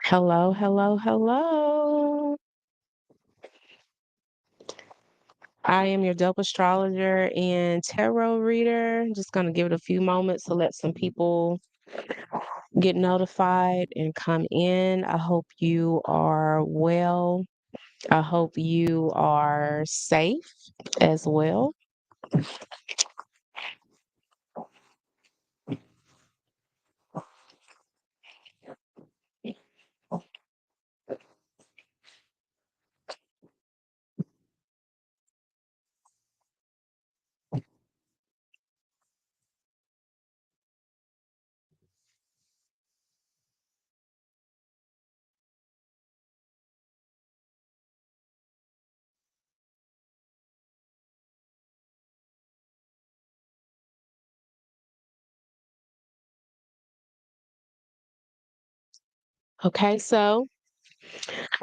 Hello, hello, hello. I am your dope astrologer and tarot reader. Just going to give it a few moments to let some people get notified and come in. I hope you are well. I hope you are safe as well. Okay, so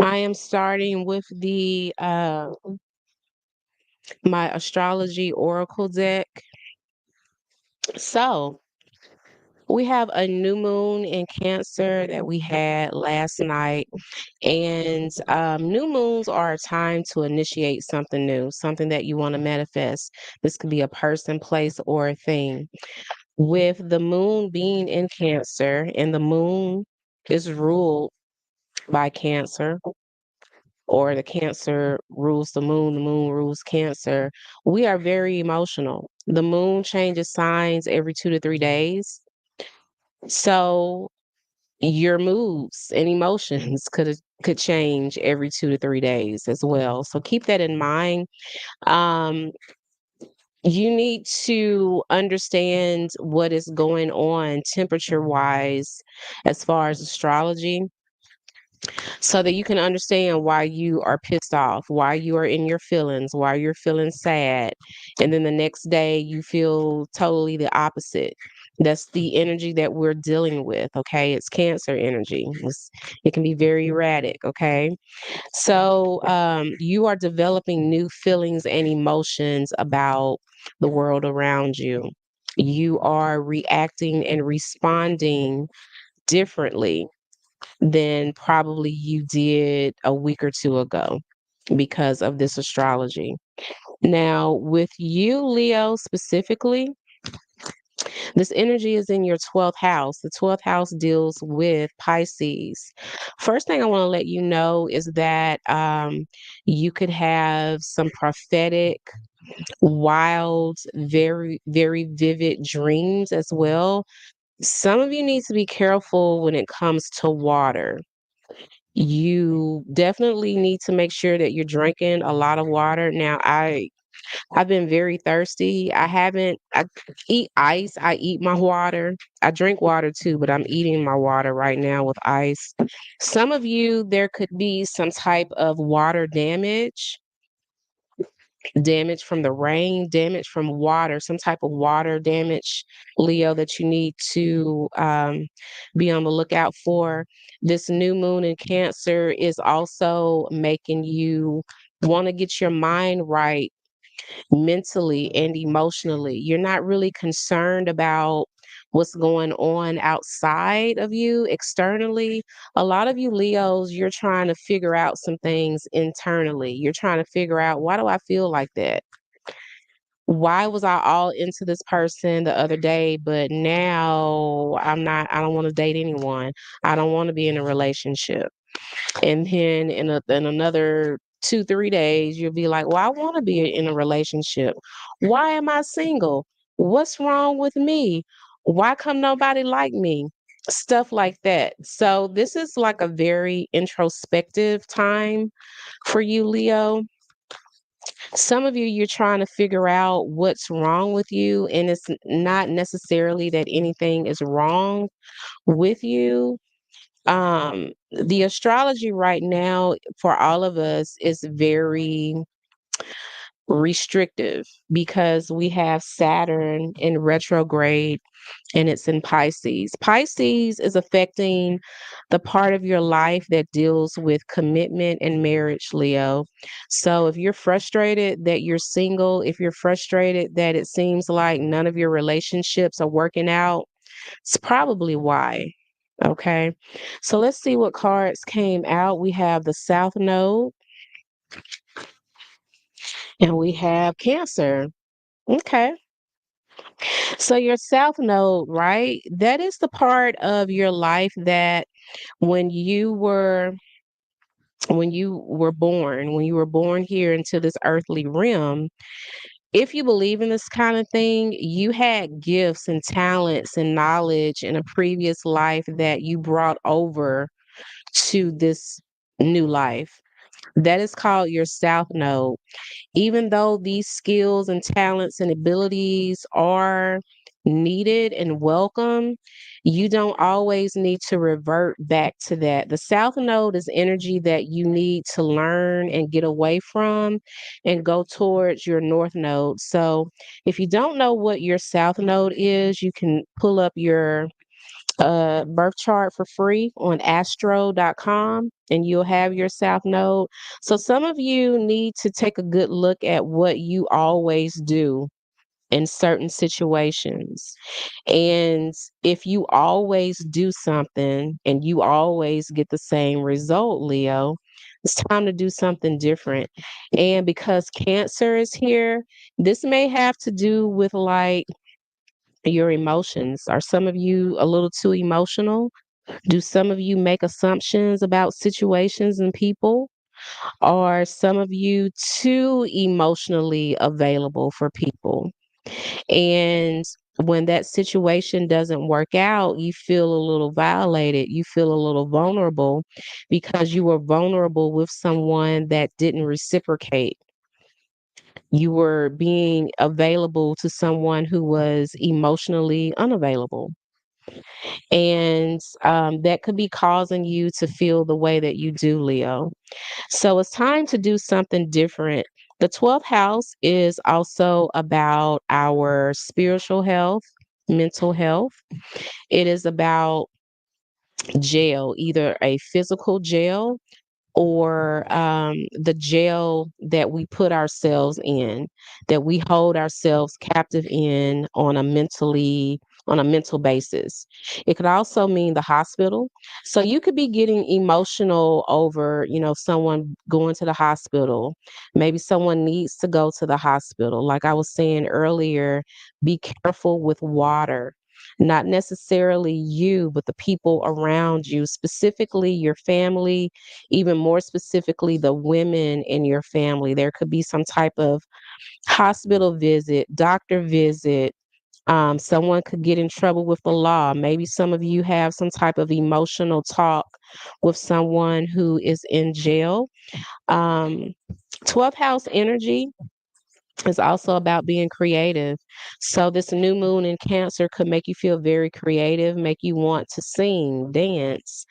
I am starting with the my astrology oracle deck. So, we have a new moon in Cancer that we had last night. And new moons are a time to initiate something new, something that you want to manifest. This could be a person, place, or a thing. With the moon being in Cancer, and the moon is ruled by Cancer, or the Cancer rules the moon rules Cancer, we are very emotional. The moon changes signs every 2 to 3 days. So your moods and emotions could change every 2 to 3 days as well. So keep that in mind. Um, you need to understand what is going on temperature wise as far as astrology so that you can understand why you are pissed off, why you are in your feelings, why you're feeling sad. And then the next day you feel totally the opposite. That's the energy that we're dealing with. Okay. It's Cancer energy. It can be very erratic. Okay. So you are developing new feelings and emotions about the world around you. You are reacting and responding differently than probably you did a week or two ago because of this astrology. Now, with you, Leo, specifically, this energy is in your 12th house. The 12th house deals with Pisces. First thing I want to let you know is that you could have some prophetic, wild, very, very vivid dreams as well. Some of you need to be careful when it comes to water. You definitely need to make sure that you're drinking a lot of water. Now, I've been very thirsty. I eat ice, I eat my water. I drink water too, but I'm eating my water right now with ice. Some of you, there could be some type of water damage, damage from the rain, damage from water, some type of water damage, Leo, that you need to be on the lookout for. This new moon in Cancer is also making you want to get your mind right mentally and emotionally. You're not really concerned about what's going on outside of you externally. A lot of you Leos, you're trying to figure out some things internally. You're trying to figure out, why do I feel like that? Why was I all into this person the other day, but now I don't want to date anyone. I don't want to be in a relationship. And then in another 2 3 days, you'll be like, well, I want to be in a relationship. Why am I single? What's wrong with me? Why come nobody like me? Stuff like that. So this is like a very introspective time for you, Leo. Some of you, you're trying to figure out what's wrong with you, and it's not necessarily that anything is wrong with you. The astrology right now for all of us is very restrictive because we have Saturn in retrograde and it's in Pisces. Pisces is affecting the part of your life that deals with commitment and marriage, Leo. So if you're frustrated that you're single, if you're frustrated that it seems like none of your relationships are working out, it's probably why. Okay. So let's see what cards came out. We have the South Node and we have Cancer. Okay. So your South Node, right? That is the part of your life that when you were when you were born here into this earthly realm, if you believe in this kind of thing, you had gifts and talents and knowledge in a previous life that you brought over to this new life. That is called your South Node. Even though these skills and talents and abilities are needed and welcome, you don't always need to revert back to that. The South Node is energy that you need to learn and get away from and go towards your North Node. So, if you don't know what your South Node is, you can pull up your birth chart for free on astro.com and you'll have your south node. So some of you need to take a good look at what you always do in certain situations. And if you always do something and you always get the same result, Leo, it's time to do something different. And because Cancer is here, this may have to do with like your emotions. Are some of you a little too emotional? Do some of you make assumptions about situations and people? Are some of you too emotionally available for people? And when that situation doesn't work out, you feel a little violated. You feel a little vulnerable because you were vulnerable with someone that didn't reciprocate. You were being available to someone who was emotionally unavailable. And that could be causing you to feel the way that you do, Leo. So it's time to do something different. The 12th house is also about our spiritual health, mental health. It is about jail, either a physical jail or the jail that we put ourselves in, that we hold ourselves captive in on a mental basis. It could also mean the hospital. So you could be getting emotional over, someone going to the hospital. Maybe someone needs to go to the hospital. Like I was saying earlier, be careful with water. Not necessarily you, but the people around you, specifically your family, even more specifically, the women in your family. There could be some type of hospital visit, doctor visit. Someone could get in trouble with the law. Maybe some of you have some type of emotional talk with someone who is in jail. Um, 12th house energy is also about being creative. So, this new moon in Cancer could make you feel very creative, make you want to sing, dance,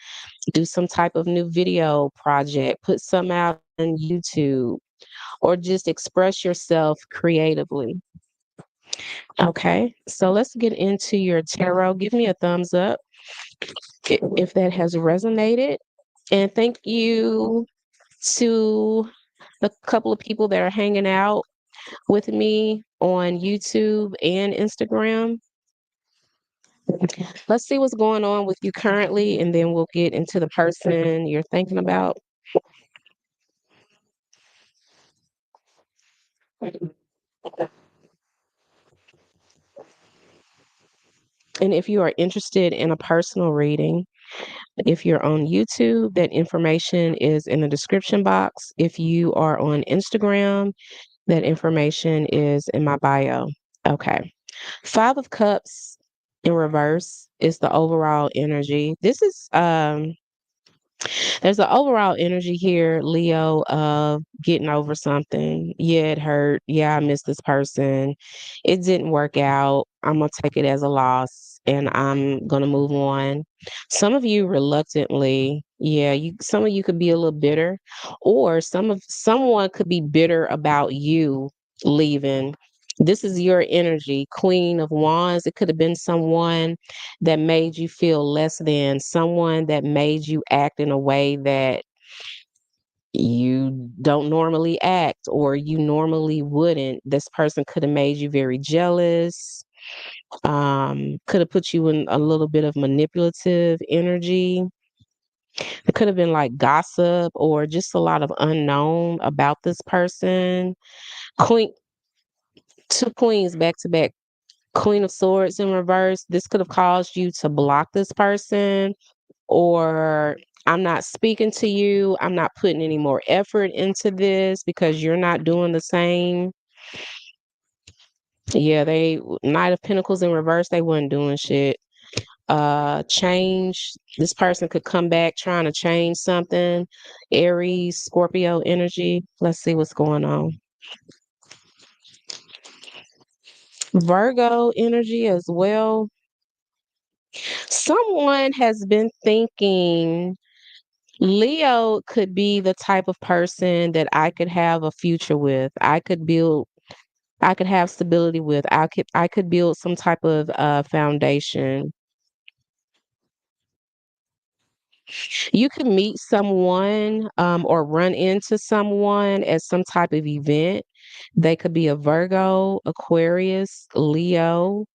do some type of new video project, put some out on YouTube, or just express yourself creatively. Okay, so let's get into your tarot. Give me a thumbs up if that has resonated. And thank you to the couple of people that are hanging out with me on YouTube and Instagram. Let's see what's going on with you currently, and then we'll get into the person you're thinking about. And if you are interested in a personal reading, if you're on YouTube, that information is in the description box. If you are on Instagram, that information is in my bio. Okay. Five of Cups in reverse is the overall energy. This is there's an overall energy here, Leo, of getting over something. Yeah, it hurt. Yeah, I miss this person. It didn't work out. I'm gonna take it as a loss and I'm gonna move on. Some of you reluctantly, yeah, some of you could be a little bitter, or someone could be bitter about you leaving. This is your energy, Queen of Wands. It could have been someone that made you feel less than, someone that made you act in a way that you don't normally act or you normally wouldn't. This person could have made you very jealous, Could have put you in a little bit of manipulative energy. It could have been like gossip or just a lot of unknown about this person. Queen, two queens back to back. Queen of Swords in reverse. This could have caused you to block this person, or I'm not speaking to you. I'm not putting any more effort into this because you're not doing the same. Yeah, they Knight of Pentacles in reverse, they wasn't doing shit. Change. This person could come back trying to change something. Aries, Scorpio energy. Let's see what's going on. Virgo energy as well. Someone has been thinking Leo could be the type of person that I could have a future with. I could have stability with. I could build some type of foundation. You could meet someone or run into someone at some type of event. They could be a Virgo, Aquarius, Leo,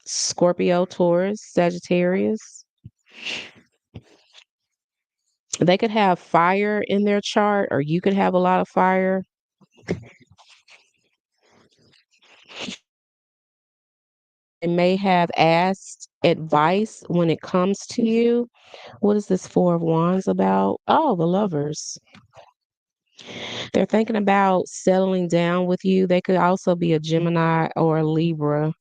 Scorpio, Taurus, Sagittarius. They could have fire in their chart, or you could have a lot of fire. They may have asked advice when it comes to you. What is this Four of Wands about? Oh, the lovers. They're thinking about settling down with you. They could also be a Gemini or a Libra.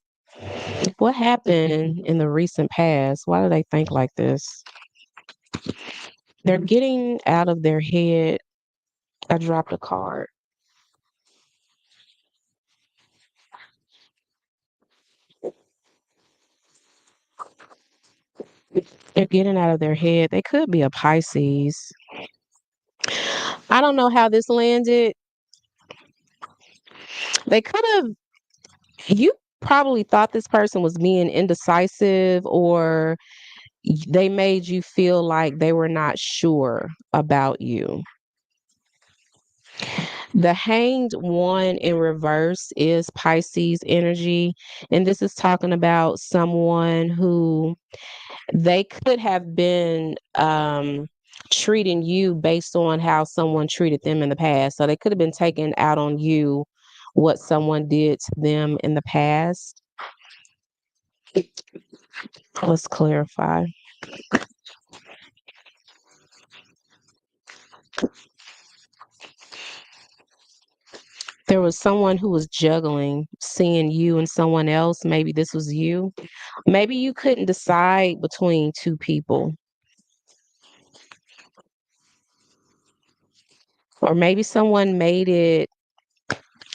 What happened in the recent past? Why do they think like this? They're getting out of their head. I dropped a card. They're getting out of their head. They could be a Pisces. I don't know how this landed. They could have, you probably thought this person was being indecisive, or they made you feel like they were not sure about you. The hanged one in reverse is Pisces energy. And this is talking about someone who they could have been treating you based on how someone treated them in the past. So they could have been taking out on you what someone did to them in the past. Let's clarify. There was someone who was juggling, seeing you and someone else. Maybe this was you. Maybe you couldn't decide between two people. Or maybe someone made it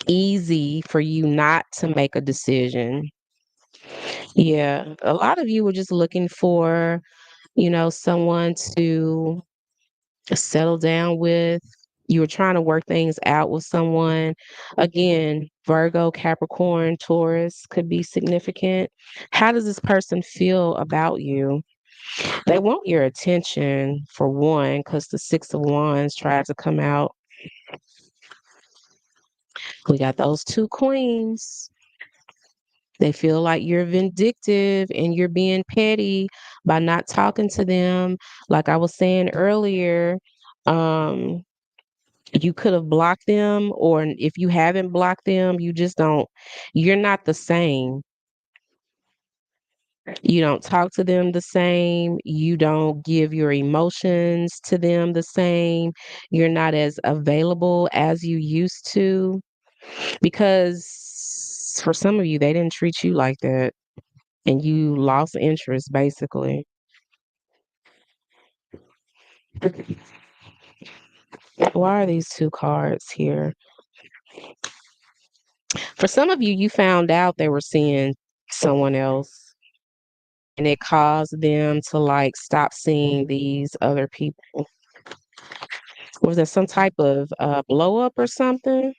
easy for you not to make a decision. Yeah, a lot of you were just looking for, someone to settle down with. You were trying to work things out with someone. Again, Virgo, Capricorn, Taurus could be significant. How does this person feel about you? They want your attention for one, because the Six of Wands tried to come out. We got those two queens. They feel like you're vindictive and you're being petty by not talking to them. Like I was saying earlier, um, you could have blocked them, or if you haven't blocked them, you're not the same. You don't talk to them the same. You don't give your emotions to them the same. You're not as available as you used to, because for some of you, they didn't treat you like that and you lost interest basically. Why are these two cards here? For some of you, you found out they were seeing someone else and it caused them to like stop seeing these other people. Was there some type of blow up or something?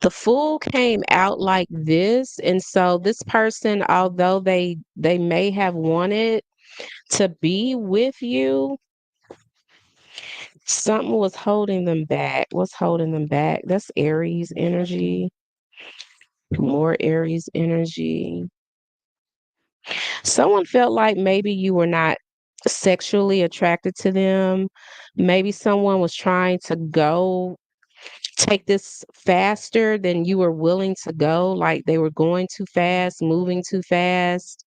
The Fool came out like this, and so this person, although they may have wanted to be with you, something was holding them back. What's holding them back? That's Aries energy. More Aries energy. Someone felt like maybe you were not sexually attracted to them. Maybe someone was trying to go take this faster than you were willing to go, like they were going too fast, moving too fast,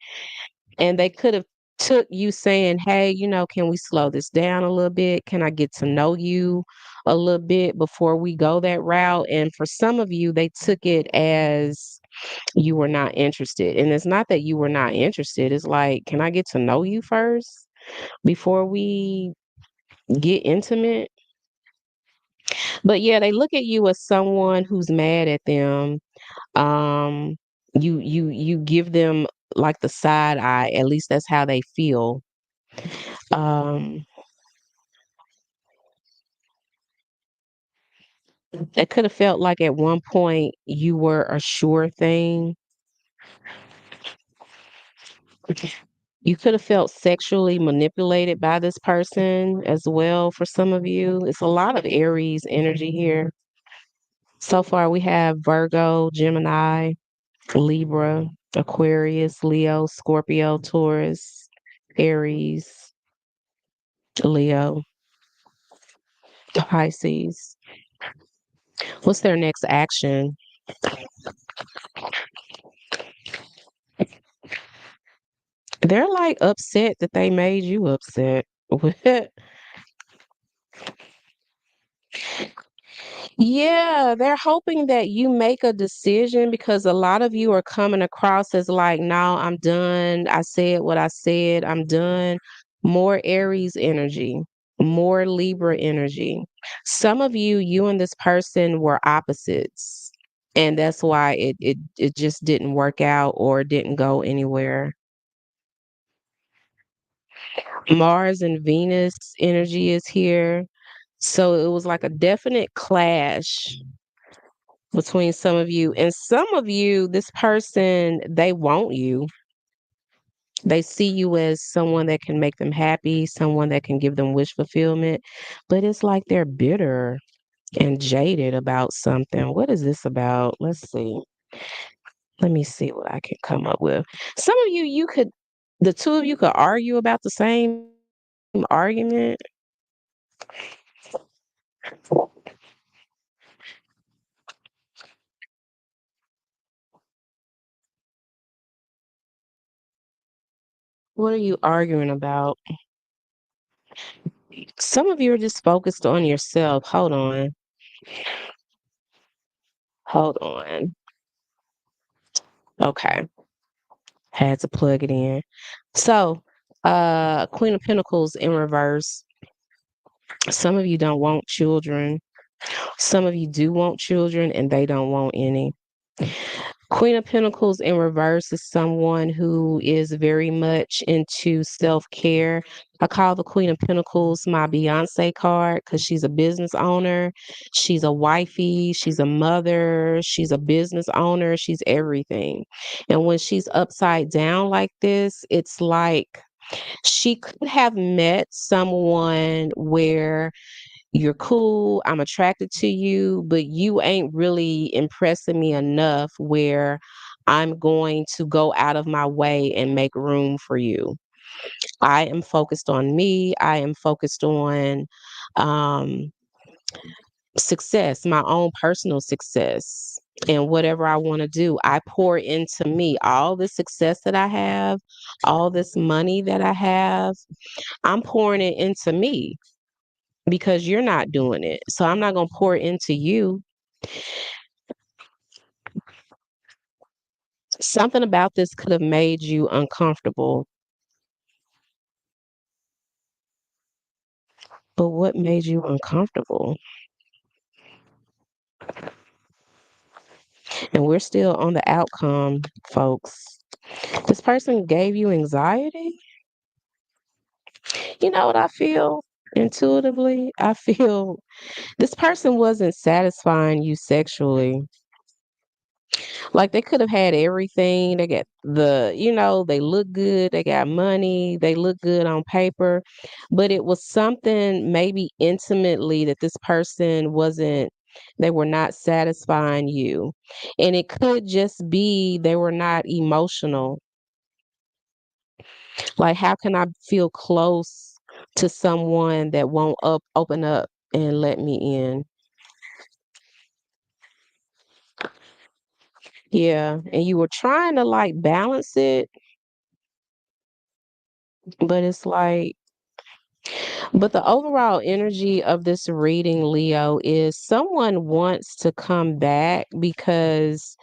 and they could have took you saying, "Hey, can we slow this down a little bit? Can I get to know you a little bit before we go that route?" And for some of you, they took it as you were not interested. And it's not that you were not interested. It's like, "Can I get to know you first before we get intimate?" But yeah, they look at you as someone who's mad at them. Um, you give them like the side eye. At least that's how they feel. Um, it could have felt like at one point you were a sure thing. You could have felt sexually manipulated by this person as well for some of you. It's a lot of Aries energy here. So far, we have Virgo, Gemini, Libra, Aquarius, Leo, Scorpio, Taurus, Aries, Leo, Pisces. What's their next action? They're like upset that they made you upset. Yeah, they're hoping that you make a decision because a lot of you are coming across as like, no, I'm done. I said what I said. I'm done. More Aries energy, more Libra energy. Some of you, you and this person were opposites. And that's why it just didn't work out or didn't go anywhere. Mars and Venus energy is here. So it was like a definite clash between some of you. And some of you, this person, they want you. They see you as someone that can make them happy, someone that can give them wish fulfillment. But it's like they're bitter and jaded about something. What is this about? Let's see. Let me see what I can come up with. Some of you, the two of you could argue about the same argument. What are you arguing about? Some of you are just focused on yourself. Hold on. Hold on. Okay. Had to plug it in. So, Queen of Pentacles in reverse. Some of you don't want children. Some of you do want children and they don't want any. Queen of Pentacles in reverse is someone who is very much into self care. I call the Queen of Pentacles my Beyonce card because she's a business owner, she's a wifey, she's a mother, she's a business owner, she's everything. And when she's upside down like this, it's like she could have met someone where you're cool, I'm attracted to you, but you ain't really impressing me enough where I'm going to go out of my way and make room for you. I am focused on me. I am focused on um, success, my own personal success. And whatever I want to do, I pour into me. All the success that I have, all this money that I have, I'm pouring it into me because you're not doing it. So I'm not going to pour into you. Something about this could have made you uncomfortable, but what made you uncomfortable? And we're still on the outcome, folks. This person gave you anxiety. You know what I feel intuitively? I feel this person wasn't satisfying you sexually. Like they could have had everything. They got they look good, they got money, they look good on paper, but it was something maybe intimately that this person wasn't. They were not satisfying you. And it could just be they were not emotional. Like, how can I feel close to someone that won't open up and let me in? Yeah, and you were trying to like balance it, but it's like, but the overall energy of this reading, Leo, is someone wants to come back because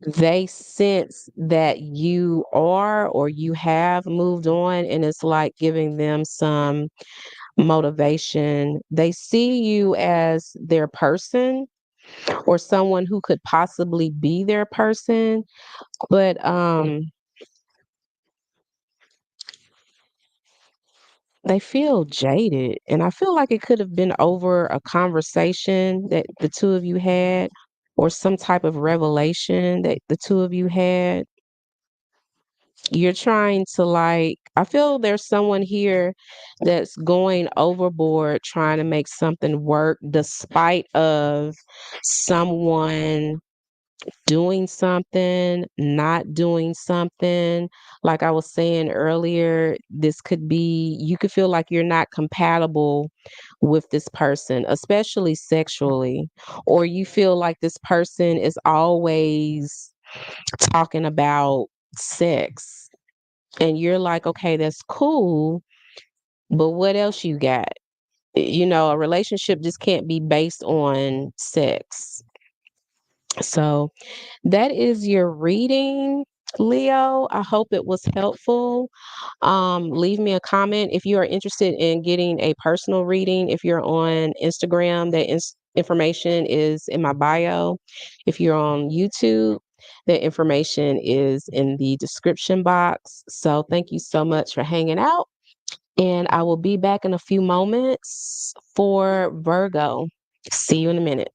they sense that you are or you have moved on, and it's like giving them some motivation. They see you as their person or someone who could possibly be their person, but they feel jaded, and I feel like it could have been over a conversation that the two of you had or some type of revelation that the two of you had. You're trying to like, I feel there's someone here that's going overboard trying to make something work despite of someone doing something, not doing something. Like I was saying earlier, this could be, you could feel like you're not compatible with this person, especially sexually, or you feel like this person is always talking about sex. And you're like, okay, that's cool, but what else you got? You know, a relationship just can't be based on sex. So, that is your reading, Leo. I hope it was helpful. Leave me a comment if you are interested in getting a personal reading. If you're on Instagram, that information is in my bio. If you're on YouTube, the information is in the description box. So, thank you so much for hanging out. And I will be back in a few moments for Virgo. See you in a minute.